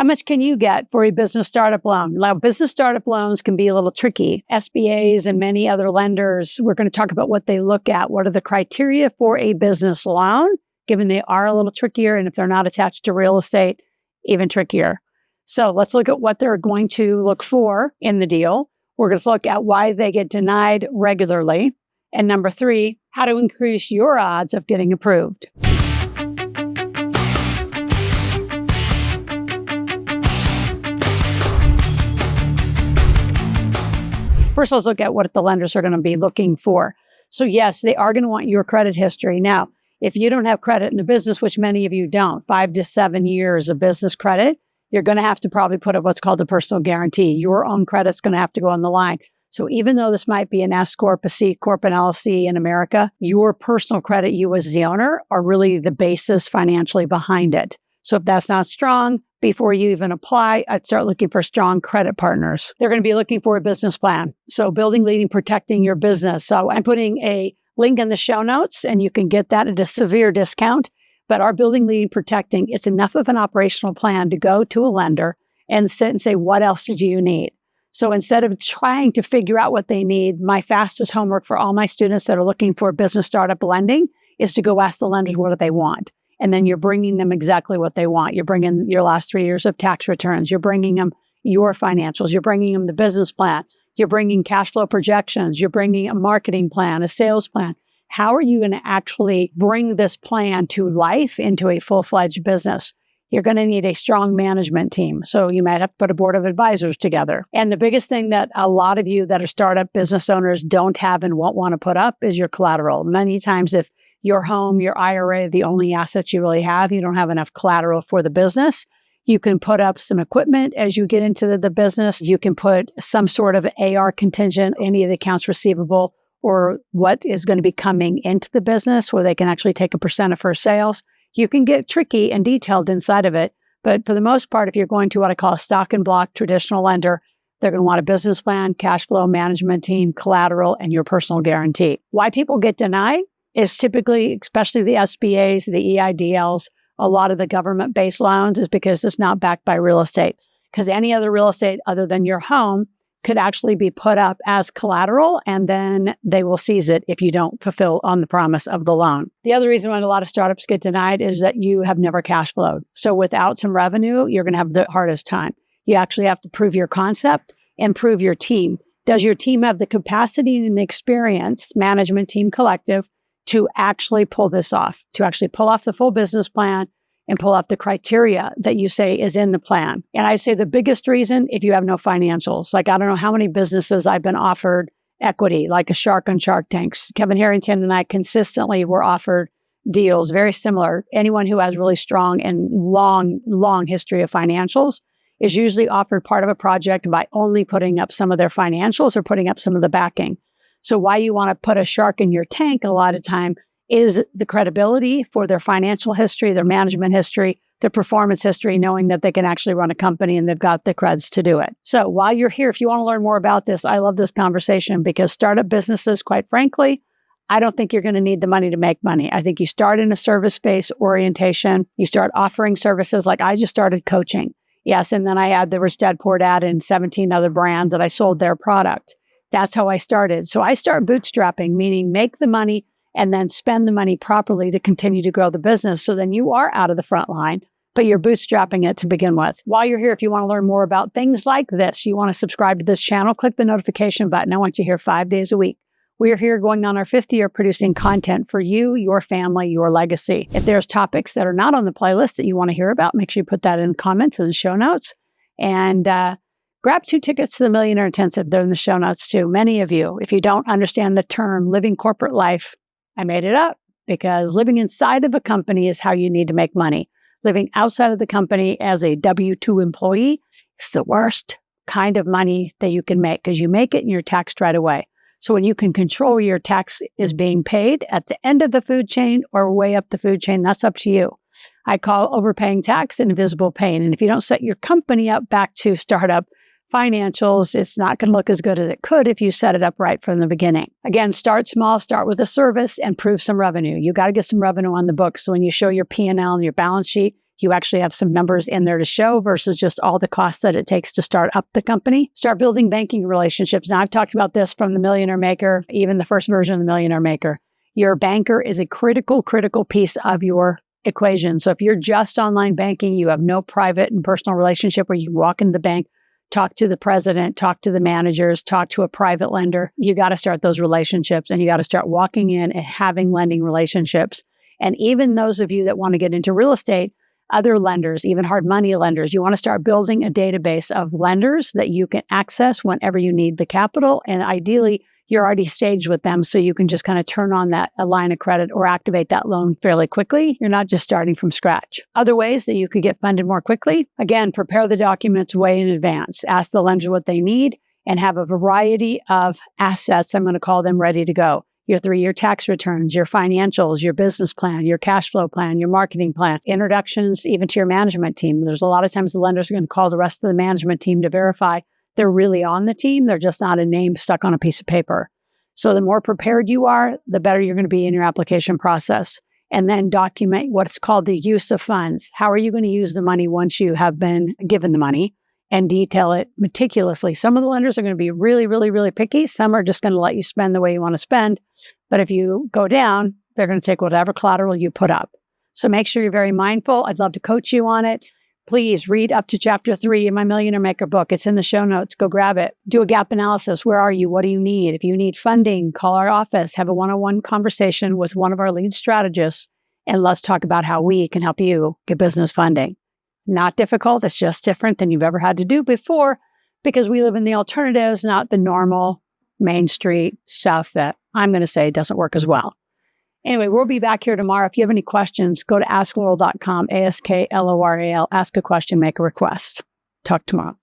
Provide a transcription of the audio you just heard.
How much can you get for a business startup loan? Now, business startup loans can be a little tricky. SBAs and many other lenders, we're going to talk about what they look at. What are the criteria for a business loan, given they are a little trickier, and if they're not attached to real estate, even trickier. So let's look at what they're going to look for in the deal. We're going to look at why they get denied regularly. And number 3, how to increase your odds of getting approved. First, let's look at what the lenders are going to be looking for. So yes, they are going to want your credit history. Now, if you don't have credit in a business, which many of you don't, 5 to 7 years of business credit, you're going to have to probably put up what's called a personal guarantee. Your own credit's going to have to go on the line. So even though this might be an S Corp, a C Corp, an LLC in America, your personal credit, you as the owner, are really the basis financially behind it. So if that's not strong, before you even apply, I'd start looking for strong credit partners. They're going to be looking for a business plan. So building, leading, protecting your business. So I'm putting a link in the show notes, and you can get that at a severe discount. But our building, leading, protecting, it's enough of an operational plan to go to a lender and sit and say, what else do you need? So instead of trying to figure out what they need, my fastest homework for all my students that are looking for business startup lending is to go ask the lenders what do they want. And then you're bringing them exactly what they want. You're bringing your last 3 years of tax returns. You're bringing them your financials. You're bringing them the business plans. You're bringing cash flow projections. You're bringing a marketing plan, a sales plan. How are you going to actually bring this plan to life into a full-fledged business? You're going to need a strong management team. So you might have to put a board of advisors together. And the biggest thing that a lot of you that are startup business owners don't have and won't want to put up is your collateral. Many times if your home, your IRA, the only assets you really have, you don't have enough collateral for the business. You can put up some equipment as you get into the business. You can put some sort of AR contingent, any of the accounts receivable, or what is going to be coming into the business where they can actually take a % of first sales. You can get tricky and detailed inside of it. But for the most part, if you're going to what I call a stock and block traditional lender, they're going to want a business plan, cash flow management team, collateral, and your personal guarantee. Why people get denied is typically, especially the SBAs, the EIDLs, a lot of the government-based loans is because it's not backed by real estate. Because any other real estate other than your home could actually be put up as collateral, and then they will seize it if you don't fulfill on the promise of the loan. The other reason why a lot of startups get denied is that you have never cash flowed. So without some revenue, you're going to have the hardest time. You actually have to prove your concept and prove your team. Does your team have the capacity and the experience, management team collective, to actually pull this off, to actually pull off the full business plan and pull off the criteria that you say is in the plan? And I say the biggest reason, if you have no financials, like I don't know how many businesses I've been offered equity, like a shark on Shark Tanks. Kevin Harrington and I consistently were offered deals very similar. Anyone who has really strong and long history of financials is usually offered part of a project by only putting up some of their financials or putting up some of the backing. So why you want to put a shark in your tank a lot of time is the credibility for their financial history, their management history, their performance history, knowing that they can actually run a company and they've got the creds to do it. So while you're here, if you want to learn more about this, I love this conversation because startup businesses, quite frankly, I don't think you're going to need the money to make money. I think you start in a service-based orientation. You start offering services like I just started coaching. Yes, and then I had the Rich Dad Poor Dad and 17 other brands that I sold their product. That's how I started. So I start bootstrapping, meaning make the money and then spend the money properly to continue to grow the business. So then you are out of the front line, but you're bootstrapping it to begin with. While you're here, if you want to learn more about things like this, you want to subscribe to this channel, click the notification button. I want you here 5 days a week. We are here going on our 5th year producing content for you, your family, your legacy. If there's topics that are not on the playlist that you want to hear about, make sure you put that in comments and show notes. And grab 2 tickets to the Millionaire Intensive. They're in the show notes too. Many of you, if you don't understand the term living corporate life, I made it up because living inside of a company is how you need to make money. Living outside of the company as a W-2 employee is the worst kind of money that you can make because you make it and you're taxed right away. So when you can control where your tax is being paid at the end of the food chain or way up the food chain, that's up to you. I call overpaying tax invisible pain. And if you don't set your company up back to startup financials, it's not going to look as good as it could if you set it up right from the beginning. Again, start small, start with a service and prove some revenue. You got to get some revenue on the books. So when you show your P&L and your balance sheet, You actually have some numbers in there to show versus just all the costs that it takes to start up the company. Start building banking relationships. Now, I've talked about this from the Millionaire Maker, even the first version of the Millionaire Maker. Your banker is a critical piece of your equation. So if you're just online banking, you have no private and personal relationship where you walk into the bank, talk to the president, talk to the managers, talk to a private lender. You got to start those relationships, and you got to start walking in and having lending relationships. And even those of you that want to get into real estate, other lenders, even hard money lenders, you want to start building a database of lenders that you can access whenever you need the capital. And ideally, you're already staged with them, so you can just kind of turn on a line of credit or activate that loan fairly quickly. You're not just starting from scratch. Other ways that you could get funded more quickly, again, prepare the documents way in advance. Ask the lender what they need and have a variety of assets, I'm going to call them, ready to go. Your 3-year tax returns, your financials, your business plan, your cash flow plan, your marketing plan, introductions even to your management team. There's a lot of times the lenders are going to call the rest of the management team to verify they're really on the team. They're just not a name stuck on a piece of paper. So the more prepared you are, the better you're going to be in your application process. And then document what's called the use of funds. How are you going to use the money once you have been given the money? And detail it meticulously. Some of the lenders are going to be really picky. Some are just going to let you spend the way you want to spend. But if you go down, they're going to take whatever collateral you put up. So make sure you're very mindful. I'd love to coach you on it. Please read up to chapter 3 in my Millionaire Maker book. It's in the show notes. Go grab it. Do a gap analysis. Where are you? What do you need? If you need funding, call our office. Have a one-on-one conversation with one of our lead strategists. And let's talk about how we can help you get business funding. Not difficult. It's just different than you've ever had to do before because we live in the alternatives, not the normal Main Street stuff that I'm going to say doesn't work as well. Anyway, we'll be back here tomorrow. If you have any questions, go to askloral.com, ASKLORAL, ask a question, make a request. Talk tomorrow.